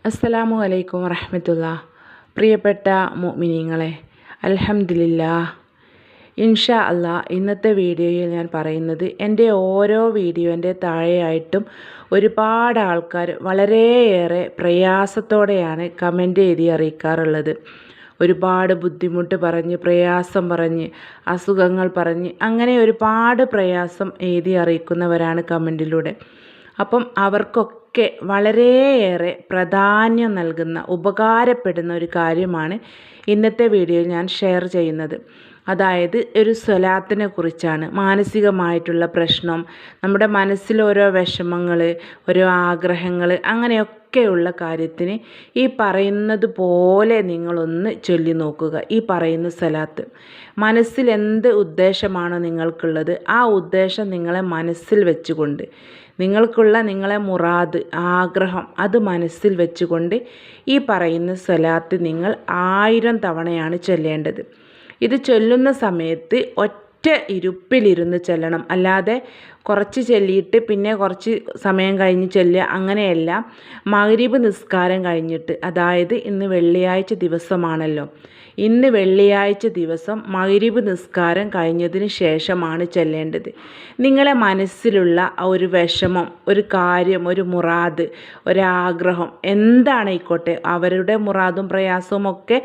അസ്സലാമു അലൈക്കും വറഹ്മത്തുള്ളാഹി. പ്രിയപ്പെട്ട മുഅ്മിനീങ്ങളെ, അൽഹംദുലില്ലാഹ്. ഇൻഷാ അല്ലാഹ് ഇന്നത്തെ വീഡിയോയിൽ ഞാൻ പറയുന്നത് എൻ്റെ ഓരോ വീഡിയോൻ്റെ താഴെയായിട്ടും ഒരുപാട് ആൾക്കാർ വളരെയേറെ പ്രയാസത്തോടെയാണ് കമൻ്റ് എഴുതി അറിയിക്കാറുള്ളത്. ഒരുപാട് ബുദ്ധിമുട്ട് പറഞ്ഞ്, പ്രയാസം പറഞ്ഞ്, അസുഖങ്ങൾ പറഞ്ഞ്, അങ്ങനെ ഒരുപാട് പ്രയാസം എഴുതി അറിയിക്കുന്നവരാണ് കമൻറ്റിലൂടെ. അപ്പം അവർക്കൊക്കെ വളരെയേറെ പ്രാധാന്യം നൽകുന്ന, ഉപകാരപ്പെടുന്ന ഒരു കാര്യമാണ് ഇന്നത്തെ വീഡിയോയിൽ ഞാൻ ഷെയർ ചെയ്യുന്നത്. അതായത് ഒരു സ്വലാത്തിനെ കുറിച്ചാണ്. മാനസികമായിട്ടുള്ള പ്രശ്നം, നമ്മുടെ മനസ്സിൽ ഓരോ വിഷമങ്ങൾ, ഓരോ ആഗ്രഹങ്ങൾ, അങ്ങനെയൊക്കെയുള്ള കാര്യത്തിന് ഈ പറയുന്നത് പോലെ നിങ്ങളൊന്ന് ചൊല്ലി നോക്കുക. ഈ പറയുന്ന സ്വലാത്ത് മനസ്സിൽ എന്ത് ഉദ്ദേശമാണോ നിങ്ങൾക്കുള്ളത്, ആ ഉദ്ദേശം നിങ്ങളെ മനസ്സിൽ വെച്ചുകൊണ്ട്, നിങ്ങളെ മുറാദ്, ആഗ്രഹം അത് മനസ്സിൽ വെച്ചുകൊണ്ട് ഈ പറയുന്ന സ്വലാത്ത് നിങ്ങൾ 1000 തവണയാണ് ചൊല്ലേണ്ടത്. ഇത് ചൊല്ലുന്ന സമയത്ത് ഒറ്റ ഇരുപ്പിലിരുന്ന് ചൊല്ലണം. അല്ലാതെ കുറച്ച് ചൊല്ലിയിട്ട് പിന്നെ കുറച്ച് സമയം കഴിഞ്ഞ് ചൊല്ലുക, അങ്ങനെയല്ല. മഗ്‌രിബ് നിസ്കാരം കഴിഞ്ഞിട്ട്, അതായത് ഇന്ന് വെള്ളിയാഴ്ച ദിവസമാണല്ലോ, ഇന്ന് വെള്ളിയാഴ്ച ദിവസം മഗ്‌രിബ് നിസ്കാരം കഴിഞ്ഞതിന് ശേഷമാണ് ചൊല്ലേണ്ടത്. നിങ്ങളെ മനസ്സിലുള്ള ഒരു വിഷമം, ഒരു കാര്യം, ഒരു മുറാദ്, ഒരാഗ്രഹം എന്താണായിക്കോട്ടെ, അവരുടെ മുറാദും പ്രയാസവും ഒക്കെ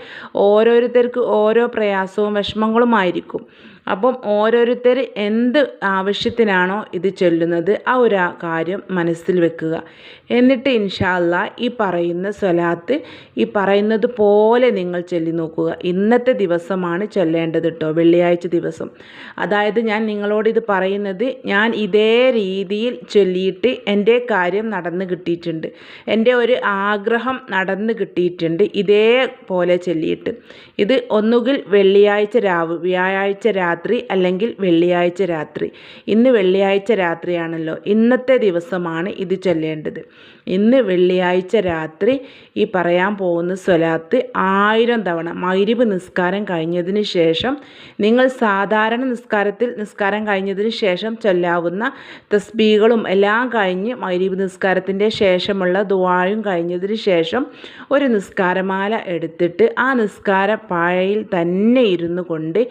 ഓരോരുത്തർക്ക് ഓരോ പ്രയാസവും വിഷമങ്ങളുമായിരിക്കും. അപ്പം ഓരോരുത്തർ എന്ത് ആവശ്യത്തിനാണോ ഇത് ചൊല്ലുന്നത്, ആ ഒരു കാര്യം മനസ്സിൽ വെക്കുക. എന്നിട്ട് ഇൻഷാ അല്ലാഹ് ഈ പറയുന്ന സ്വലാത്ത് ഈ പറയുന്നത് പോലെ നിങ്ങൾ ചൊല്ലി നോക്കുക. ഇന്നത്തെ ദിവസമാണ് ചൊല്ലേണ്ടത് കേട്ടോ, വെള്ളിയാഴ്ച ദിവസം. അതായത് ഞാൻ നിങ്ങളോട് ഇത് പറയുന്നത്, ഞാൻ ഇതേ രീതിയിൽ ചൊല്ലിയിട്ട് എൻ്റെ കാര്യം നടന്ന് കിട്ടിയിട്ടുണ്ട്, എൻ്റെ ഒരു ആഗ്രഹം നടന്ന് കിട്ടിയിട്ടുണ്ട് ഇതേപോലെ ചൊല്ലിയിട്ട്. ഇത് ഒന്നുകിൽ വെള്ളിയാഴ്ച രാവ്, വ്യാഴാഴ്ച രാത്രി, അല്ലെങ്കിൽ വെള്ളിയാഴ്ച രാത്രി. ഇന്ന് വെള്ളിയാഴ്ച രാത്രിയാണല്ലോ, ഇന്നത്തെ ദിവസമാണ് ഇത് ചൊല്ലേണ്ടത്. ഇന്ന് വെള്ളിയാഴ്ച രാത്രി ഈ പറയാൻ പോകുന്ന സ്വലാത്ത് 1000 തവണ മഗ്‌രിബ് നിസ്കാരം കഴിഞ്ഞതിന് ശേഷം, നിങ്ങൾ സാധാരണ നിസ്കാരം കഴിഞ്ഞതിന് ശേഷം ചൊല്ലാവുന്ന തസ്ബീഹുകളും എല്ലാം കഴിഞ്ഞ് മഗ്‌രിബ് നിസ്കാരത്തിൻ്റെ ശേഷമുള്ള ദുആയും കഴിഞ്ഞതിന് ശേഷം ഒരു നിസ്കാരമാല എടുത്തിട്ട് ആ നിസ്കാര പാഴയിൽ തന്നെ ഇരുന്നു കൊണ്ട്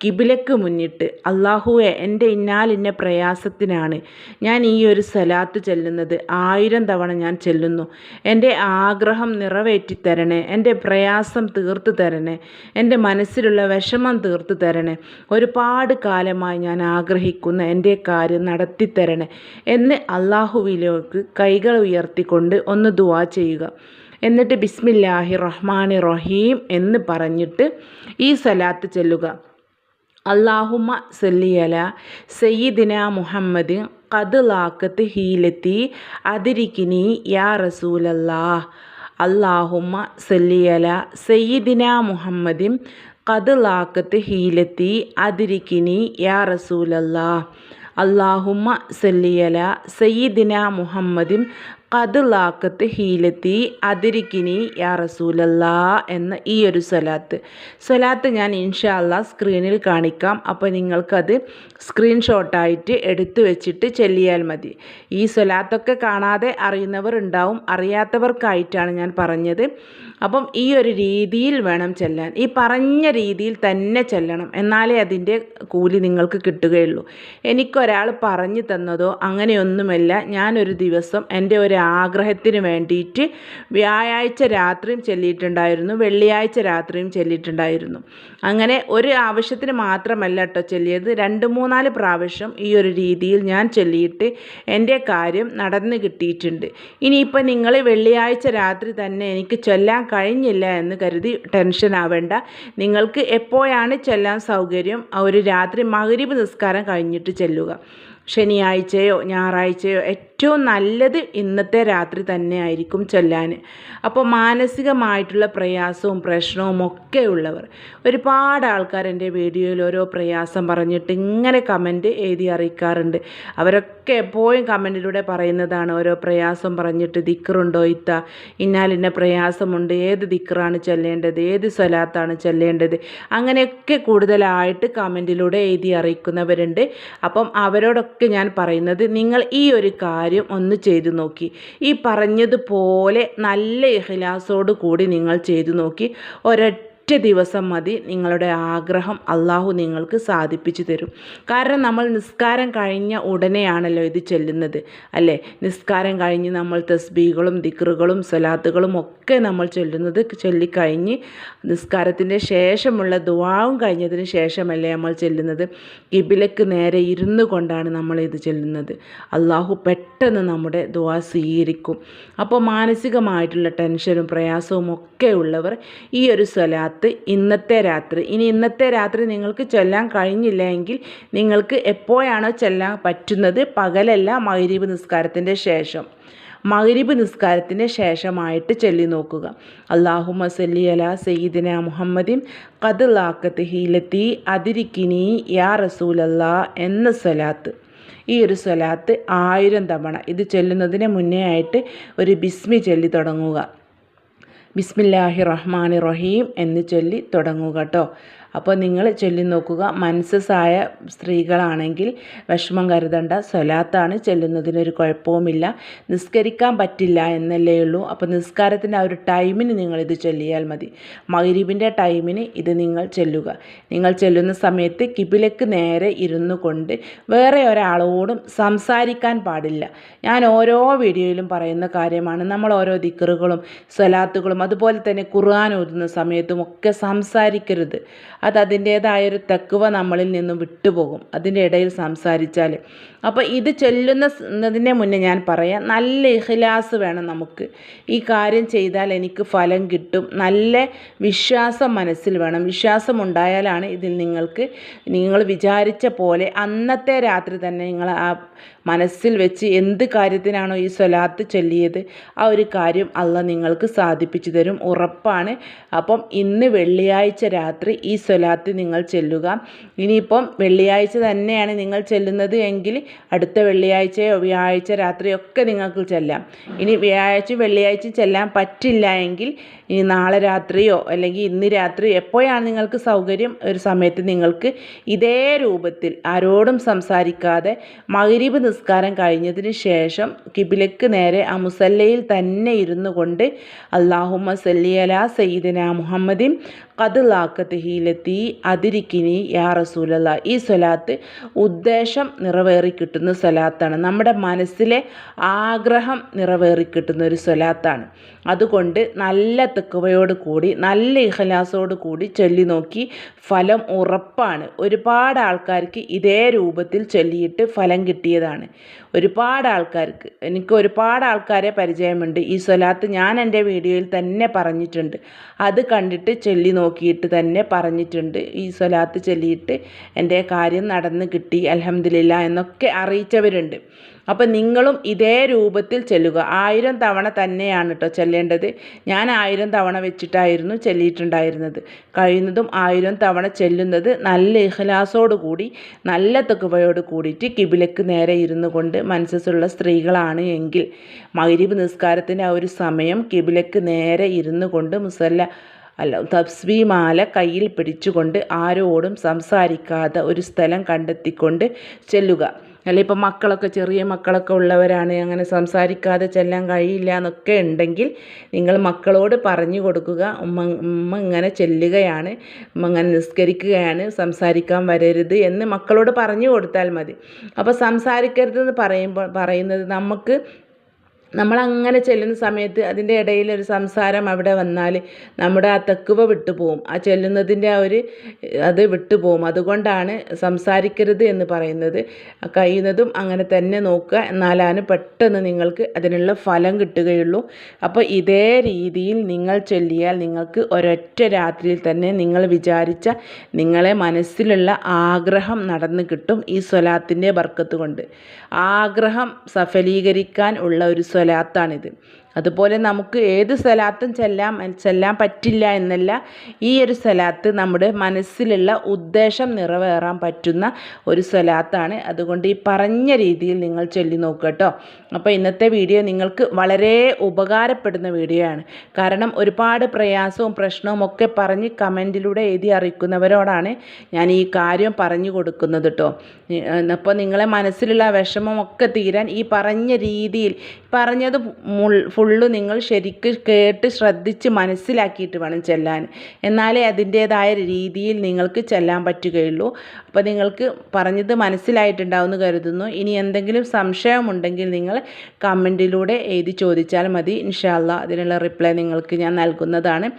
കിബിലക്ക് മുന്നിട്ട്, അല്ലാഹുവേ, എൻ്റെ ഇന്ന പ്രയാസത്തിനാണ് ഞാൻ ഈ ഒരു സ്വലാത്ത് ചൊല്ലുന്നത്, 1000 തവണ ഞാൻ ചൊല്ലുന്നു, എൻ്റെ ആഗ്രഹം നിറവേറ്റി തരണേ, എൻ്റെ പ്രയാസം തീർത്തു തരണേ, എൻ്റെ മനസ്സിലുള്ള വിഷമം തീർത്തു തരണേ, ഒരുപാട് കാലമായി ഞാൻ ആഗ്രഹിക്കുന്ന എൻ്റെ കാര്യം നടത്തി തരണേ എന്ന് അല്ലാഹുവിലേക്ക് കൈകൾ ഉയർത്തിക്കൊണ്ട് ഒന്ന് ദുആ ചെയ്യുക. എന്നിട്ട് ബിസ്മില്ലാഹിർ റഹ്മാനിർ റഹീം എന്ന് പറഞ്ഞിട്ട് ഈ സ്വലാത്ത് ചൊല്ലുക. അല്ലാഹുമ്മ സല്ലി അലാ സയ്യിദിന മുഹമ്മദ് ഖദ് ലാഖത്ത് ഹീലത്തി അദ്രികിനി യാ റസൂലല്ലാഹ്. അല്ലാഹുമ്മ സല്ലി അലാ സയ്യിദിന മുഹമ്മദിൻ ഖദ് ലാഖത്ത് ഹീലത്തി അദ്രികിനി യാ റസൂലല്ലാഹ്. അല്ലാഹുമ്മ സല്ലി അലാ സയ്യിദിന മുഹമ്മദിൻ ഖദ് ലാഖത്ത് ഹീലത്തി അദ്രികിനി യാ റസൂലല്ലാഹ് എന്ന ഈ ഒരു സ്വലാത്ത് ഞാൻ ഇൻഷാ അല്ലാഹ് സ്ക്രീനിൽ കാണിക്കാം. അപ്പോൾ നിങ്ങൾക്കത് സ്ക്രീൻഷോട്ടായിട്ട് എടുത്തു വെച്ചിട്ട് ചൊല്ലിയാൽ മതി. ഈ സ്വലാത്തൊക്കെ കാണാതെ അറിയുന്നവർ ഉണ്ടാവും, അറിയാത്തവർക്കായിട്ടാണ് ഞാൻ പറഞ്ഞത്. അപ്പം ഈ ഒരു രീതിയിൽ വേണം ചെല്ലാൻ, ഈ പറഞ്ഞ രീതിയിൽ തന്നെ ചെല്ലണം, എന്നാലേ അതിൻ്റെ കൂലി നിങ്ങൾക്ക് കിട്ടുകയുള്ളൂ. എനിക്കൊരാൾ പറഞ്ഞു തന്നതോ അങ്ങനെയൊന്നുമല്ല. ഞാനൊരു ദിവസം എൻ്റെ ഒരു ആഗ്രഹത്തിന് വേണ്ടിയിട്ട് വ്യാഴാഴ്ച രാത്രിയും ചൊല്ലിയിട്ടുണ്ടായിരുന്നു, വെള്ളിയാഴ്ച രാത്രിയും ചൊല്ലിയിട്ടുണ്ടായിരുന്നു. അങ്ങനെ ഒരു ആവശ്യത്തിന് മാത്രമല്ല കേട്ടോ ചൊല്ലിയത്, 2-3-4 പ്രാവശ്യം ഈ ഒരു രീതിയിൽ ഞാൻ ചൊല്ലിയിട്ട് എൻ്റെ കാര്യം നടന്ന് കിട്ടിയിട്ടുണ്ട്. ഇനിയിപ്പോൾ നിങ്ങൾ വെള്ളിയാഴ്ച രാത്രി തന്നെ എനിക്ക് ചൊല്ലാൻ കഴിഞ്ഞില്ല എന്ന് കരുതി ടെൻഷൻ ആവേണ്ട. നിങ്ങൾക്ക് എപ്പോഴാണ് ചൊല്ലാൻ സൗകര്യം, ഒരു രാത്രി മഗ്‌രിബ് നിസ്കാരം കഴിഞ്ഞിട്ട് ചൊല്ലുക. ശനിയാഴ്ചയോ ഞായറാഴ്ചയോ ഏറ്റവും നല്ലത് ഇന്നത്തെ രാത്രി തന്നെ ആയിരിക്കും ചൊല്ലാൻ. അപ്പോൾ മാനസികമായിട്ടുള്ള പ്രയാസവും പ്രശ്നവും ഒക്കെ ഉള്ളവർ, ഒരുപാട് ആൾക്കാർ എൻ്റെ വീഡിയോയിൽ ഓരോ പ്രയാസം പറഞ്ഞിട്ട് ഇങ്ങനെ കമൻറ്റ് എഴുതി അറിയിക്കാറുണ്ട്. അവരൊക്കെ എപ്പോഴും കമൻറ്റിലൂടെ പറയുന്നതാണ്, ഓരോ പ്രയാസം പറഞ്ഞിട്ട് ദിക്റുണ്ടോ ഇത്ത, ഇന്ന പ്രയാസമുണ്ട്, ഏത് ദിക്റാണ് ചൊല്ലേണ്ടത്, ഏത് സ്വലാത്താണ് ചൊല്ലേണ്ടത്, അങ്ങനെയൊക്കെ കൂടുതലായിട്ട് കമൻറ്റിലൂടെ എഴുതി അറിയിക്കുന്നവരുണ്ട്. അപ്പം അവരോടൊക്കെ ഞാൻ പറയുന്നത്, നിങ്ങൾ ഈ ഒരു കാര്യം കാര്യം ഒന്ന് ചെയ്തു നോക്കി. ഈ പറഞ്ഞതുപോലെ നല്ല ഇഖ്ലാസോട് കൂടി നിങ്ങൾ ചെയ്തു നോക്കി. ഒരൊറ്റ ദിവസം മതി, നിങ്ങളുടെ ആഗ്രഹം അള്ളാഹു നിങ്ങൾക്ക് സാധിപ്പിച്ചു തരും. കാരണം നമ്മൾ നിസ്കാരം കഴിഞ്ഞ ഉടനെയാണല്ലോ ഇത് ചെല്ലുന്നത് അല്ലേ? നിസ്കാരം കഴിഞ്ഞ് നമ്മൾ തസ്ബീഹുകളും ദിക്റുകളും സ്വലാത്തുകളും ഒക്കെ നമ്മൾ ചൊല്ലിക്കഴിഞ്ഞ് നിസ്കാരത്തിൻ്റെ ശേഷമുള്ള ദുആവും കഴിഞ്ഞതിന് ശേഷമല്ലേ നമ്മൾ ചെല്ലുന്നത്. ഖിബിലക്ക് നേരെ ഇരുന്നു കൊണ്ടാണ് നമ്മൾ ഇത് ചെല്ലുന്നത്. അള്ളാഹു പെട്ടെന്ന് നമ്മുടെ ദുആ സ്വീകരിക്കും. അപ്പോൾ മാനസികമായിട്ടുള്ള ടെൻഷനും പ്രയാസവും ഒക്കെ ഉള്ളവർ ഈ ഒരു സ്വലാത്ത് ഇന്നത്തെ രാത്രി നിങ്ങൾക്ക് ചൊല്ലാൻ കഴിഞ്ഞില്ല എങ്കിൽ നിങ്ങൾക്ക് എപ്പോഴാണോ ചൊല്ലാൻ പറ്റുന്നത്, പകലല്ല, മഗ്‌രിബ് നിസ്കാരത്തിൻ്റെ ശേഷമായിട്ട് ചൊല്ലി നോക്കുക. അല്ലാഹുമ്മ സല്ലി അലാ സയ്യിദിന മുഹമ്മദിൻ ഖദ് ലാഖത്ത് ഹീലത്തി അദ്രിക്കിനി യാ റസൂലല്ലാ എന്ന സ്വലാത്ത്. ഈ ഒരു സ്വലാത്ത് 1000 തവണ ഇത് ചൊല്ലുന്നതിന് മുന്നേ ആയിട്ട് ഒരു ബിസ്മി ചൊല്ലി തുടങ്ങുക. ബിസ്മില്ലാഹിർ റഹ്മാനിർ റഹീം എന്ന് ചൊല്ലി തുടങ്ങുക കേട്ടോ. അപ്പോൾ നിങ്ങൾ ചൊല്ലി നോക്കുക. മെൻസസ്സായ സ്ത്രീകളാണെങ്കിൽ വിഷമം കരുതണ്ട, സ്വലാത്താണ്, ചൊല്ലുന്നതിനൊരു കുഴപ്പവുമില്ല. നിസ്കരിക്കാൻ പറ്റില്ല എന്നല്ലേ ഉള്ളൂ. അപ്പോൾ നിസ്കാരത്തിൻ്റെ ആ ഒരു ടൈമിന് നിങ്ങളിത് ചൊല്ലിയാൽ മതി. മഗ്‌രിബിൻ്റെ ടൈമിന് ഇത് നിങ്ങൾ ചൊല്ലുക. നിങ്ങൾ ചൊല്ലുന്ന സമയത്ത് ഖിബിലക്ക് നേരെ ഇരുന്നു കൊണ്ട് വേറെ ഒരാളോടും സംസാരിക്കാൻ പാടില്ല. ഞാൻ ഓരോ വീഡിയോയിലും പറയുന്ന കാര്യമാണ്. നമ്മൾ ഓരോ ദിക്റുകളും സ്വലാത്തുകളും അതുപോലെ തന്നെ ഖുർആൻ ഓതുന്ന സമയത്തും ഒക്കെ സംസാരിക്കരുത്. അത് അതിൻ്റേതായൊരു തഖ്വ നമ്മളിൽ നിന്നും വിട്ടുപോകും അതിൻ്റെ ഇടയിൽ സംസാരിച്ചാൽ. അപ്പോൾ ഇത് ചൊല്ലുന്നതിന് മുന്നേ ഞാൻ പറയാം, നല്ല ഇഖ്ലാസ് വേണം നമുക്ക്. ഈ കാര്യം ചെയ്താൽ എനിക്ക് ഫലം കിട്ടും, നല്ല വിശ്വാസം മനസ്സിൽ വേണം. വിശ്വാസം ഉണ്ടായാലാണ് ഇതിൽ നിങ്ങൾ വിചാരിച്ച പോലെ അന്നത്തെ രാത്രി തന്നെ നിങ്ങൾ ആ മനസ്സിൽ വെച്ച് എന്ത് കാര്യത്തിനാണോ ഈ സ്വലാത്ത് ചൊല്ലിയത് ആ ഒരു കാര്യം അള്ളാഹ് നിങ്ങൾക്ക് സാധിപ്പിച്ചു തരും, ഉറപ്പാണ്. അപ്പം ഇന്ന് വെള്ളിയാഴ്ച രാത്രി ഈ സ്വലാത്ത് നിങ്ങൾ ചൊല്ലുക. ഇനിയിപ്പം വെള്ളിയാഴ്ച തന്നെയാണ് നിങ്ങൾ ചൊല്ലുന്നത് എങ്കിൽ അടുത്ത വെള്ളിയാഴ്ചയോ വ്യാഴാഴ്ച രാത്രിയൊക്കെ നിങ്ങൾക്ക് ചെല്ലാം. ഇനി വ്യാഴാഴ്ച വെള്ളിയാഴ്ച ചെല്ലാൻ പറ്റില്ല എങ്കിൽ ഈ നാളെ രാത്രിയോ അല്ലെങ്കിൽ ഇന്ന് രാത്രി എപ്പോഴാണ് നിങ്ങൾക്ക് സൗകര്യം ഒരു സമയത്ത് നിങ്ങൾക്ക് ഇതേ രൂപത്തിൽ ആരോടും സംസാരിക്കാതെ മഗ്‌രിബ് നിസ്കാരം കഴിഞ്ഞതിന് ശേഷം ഖിബിലക്ക് നേരെ ആ മുസല്ലയിൽ തന്നെ ഇരുന്നു കൊണ്ട് അല്ലാഹുമ്മ സല്ലി അലാ സയ്യിദിന മുഹമ്മദിൻ ഖദ് ലാഖത്ത് ഹീലത്തി അദ്രിക്കിനി യാ റസൂലല്ലാ. ഈ സ്വലാത്ത് ഉദ്ദേശം നിറവേറി കിട്ടുന്ന സ്വലാത്താണ്. നമ്മുടെ മനസ്സിലെ ആഗ്രഹം നിറവേറി കിട്ടുന്ന ഒരു സ്വലാത്താണ്. അതുകൊണ്ട് നല്ല തഖ്വയോട് കൂടി നല്ല ഇഖ്ലാസോട് കൂടി ചൊല്ലി നോക്കി, ഫലം ഉറപ്പാണ്. ഒരുപാട് ആൾക്കാർക്ക് ഇതേ രൂപത്തിൽ ചൊല്ലിയിട്ട് ഫലം കിട്ടിയതാണ്. എനിക്ക് ഒരുപാട് ആൾക്കാരെ പരിചയമുണ്ട്. ഈ സ്വലാത്ത് ഞാൻ എൻ്റെ വീഡിയോയിൽ തന്നെ പറഞ്ഞിട്ടുണ്ട്. അത് കണ്ടിട്ട് ചൊല്ലി നോക്കിയിട്ട് തന്നെ പറഞ്ഞിട്ടുണ്ട്, ഈ സ്വലാത്ത് ചൊല്ലിയിട്ട് എൻ്റെ കാര്യം നടന്ന് കിട്ടി അൽഹംദുലില്ലാ എന്നൊക്കെ അറിയിച്ചവരുണ്ട്. അപ്പം നിങ്ങളും ഇതേ രൂപത്തിൽ ചൊല്ലുക. 1000 തവണ തന്നെയാണ് കേട്ടോ ചൊല്ലേണ്ടത്. ഞാൻ 1000 തവണ വെച്ചിട്ടായിരുന്നു ചൊല്ലിയിട്ടുണ്ടായിരുന്നത്. കഴിയുന്നതും 1000 തവണ ചൊല്ലുന്നത് നല്ല ഇഖ്ലാസോട് കൂടി നല്ല തഖ്വയോട് കൂടിയിട്ട് ഖിബിലക്ക് നേരെ ഇരുന്നു കൊണ്ട് മനസ്സുള്ള സ്ത്രീകളാണ് എങ്കിൽ മഗ്‌രിബ് നിസ്കാരത്തിൻ്റെ ആ ഒരു സമയം ഖിബിലക്ക് നേരെ ഇരുന്നു കൊണ്ട് തസ്ബീഹ് മാല കയ്യിൽ പിടിച്ചുകൊണ്ട് ആരോടും സംസാരിക്കാതെ ഒരു സ്ഥലം കണ്ടെത്തിക്കൊണ്ട് ചെല്ലുക. അല്ല ഇപ്പം ചെറിയ മക്കളൊക്കെ ഉള്ളവരാണ്, അങ്ങനെ സംസാരിക്കാതെ ചെല്ലാൻ കഴിയില്ല എന്നൊക്കെ ഉണ്ടെങ്കിൽ നിങ്ങൾ മക്കളോട് പറഞ്ഞു കൊടുക്കുക, ഉമ്മ ഇങ്ങനെ ചെല്ലുകയാണ്, ഉമ്മ ഇങ്ങനെ നിസ്കരിക്കുകയാണ്, സംസാരിക്കാൻ വരരുത് എന്ന് മക്കളോട് പറഞ്ഞു കൊടുത്താൽ മതി. അപ്പോൾ സംസാരിക്കരുതെന്ന് പറയുന്നത് നമ്മളങ്ങനെ ചെല്ലുന്ന സമയത്ത് അതിൻ്റെ ഇടയിൽ ഒരു സംസാരം അവിടെ വന്നാൽ നമ്മുടെ ആ തഖ്വ വിട്ടുപോകും, ആ ചെല്ലുന്നതിൻ്റെ അത് വിട്ടുപോകും. അതുകൊണ്ടാണ് സംസാരിക്കരുത് എന്ന് പറയുന്നത്. കഴിയുന്നതും അങ്ങനെ തന്നെ നോക്കുക, എന്നാലാണ് പെട്ടെന്ന് നിങ്ങൾക്ക് അതിനുള്ള ഫലം കിട്ടുകയുള്ളൂ. അപ്പോൾ ഇതേ രീതിയിൽ നിങ്ങൾ ചൊല്ലിയാൽ നിങ്ങൾക്ക് ഒരൊറ്റ രാത്രിയിൽ തന്നെ നിങ്ങൾ വിചാരിച്ച നിങ്ങളെ മനസ്സിലുള്ള ആഗ്രഹം നടന്നു കിട്ടും. ഈ സ്വലാത്തിൻ്റെ ബർക്കത്ത് കൊണ്ട് ആഗ്രഹം സഫലീകരിക്കാൻ ഉള്ള ഒരു സ്വലാത്താണിത്. അതുപോലെ നമുക്ക് ഏത് സ്വലാത്തും ചെല്ലാൻ പറ്റില്ല എന്നല്ല, ഈ ഒരു സ്വലാത്ത് നമ്മുടെ മനസ്സിലുള്ള ഉദ്ദേശം നിറവേറാൻ പറ്റുന്ന ഒരു സ്വലാത്താണ്. അതുകൊണ്ട് ഈ പറഞ്ഞ രീതിയിൽ നിങ്ങൾ ചൊല്ലി നോക്കുക കേട്ടോ. അപ്പോൾ ഇന്നത്തെ വീഡിയോ നിങ്ങൾക്ക് വളരെ ഉപകാരപ്പെടുന്ന വീഡിയോ ആണ്. കാരണം ഒരുപാട് പ്രയാസവും പ്രശ്നവും ഒക്കെ പറഞ്ഞ് കമൻറ്റിലൂടെ എഴുതി അറിയിക്കുന്നവരോടാണ് ഞാൻ ഈ കാര്യം പറഞ്ഞു കൊടുക്കുന്നത് കേട്ടോ. അപ്പോൾ നിങ്ങളെ മനസ്സിലുള്ള വിഷമമൊക്കെ തീരാൻ ഈ പറഞ്ഞ രീതിയിൽ പറഞ്ഞത് ഫുള്ള് നിങ്ങൾ ശരിക്കും കേട്ട് ശ്രദ്ധിച്ച് മനസ്സിലാക്കിയിട്ട് വേണം ചെല്ലാൻ. എന്നാലേ അതിൻ്റേതായ രീതിയിൽ നിങ്ങൾക്ക് ചെല്ലാൻ പറ്റുകയുള്ളൂ. അപ്പോൾ നിങ്ങൾക്ക് പറഞ്ഞത് മനസ്സിലായിട്ടുണ്ടാവുമെന്ന് കരുതുന്നു. ഇനി എന്തെങ്കിലും സംശയമുണ്ടെങ്കിൽ നിങ്ങൾ കമൻറ്റിലൂടെ എഴുതി ചോദിച്ചാൽ മതി. ഇൻഷാ അല്ലാ അതിനുള്ള റിപ്ലൈ നിങ്ങൾക്ക് ഞാൻ നൽകുന്നതാണ്.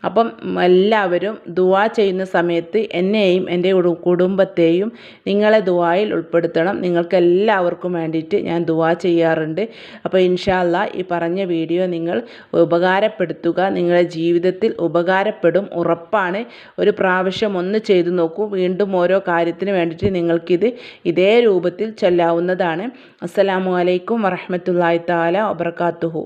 അപ്പം എല്ലാവരും ദുആ ചെയ്യുന്ന സമയത്ത് എന്നെയും എൻ്റെ കുടുംബത്തെയും നിങ്ങളെ ദുആയിൽ ഉൾപ്പെടുത്തണം. നിങ്ങൾക്ക് എല്ലാവർക്കും വേണ്ടിയിട്ട് ഞാൻ ദുആ ചെയ്യാറുണ്ട്. അപ്പോൾ ഇൻഷാ അല്ലാ ഈ പറഞ്ഞ വീഡിയോ നിങ്ങൾ ഉപകാരപ്പെടുത്തുക. നിങ്ങളുടെ ജീവിതത്തിൽ ഉപകാരപ്പെടും, ഉറപ്പാണ്. ഒരു പ്രാവശ്യം ഒന്ന് ചെയ്തു നോക്കൂ. വീണ്ടും ഓരോ കാര്യത്തിന് വേണ്ടിയിട്ട് നിങ്ങൾക്കിത് ഇതേ രൂപത്തിൽ ചൊല്ലാവുന്നതാണ്. അസ്സലാമു അലൈക്കും വറഹ്മത്തുള്ളാഹി തആല വബറകാതുഹു.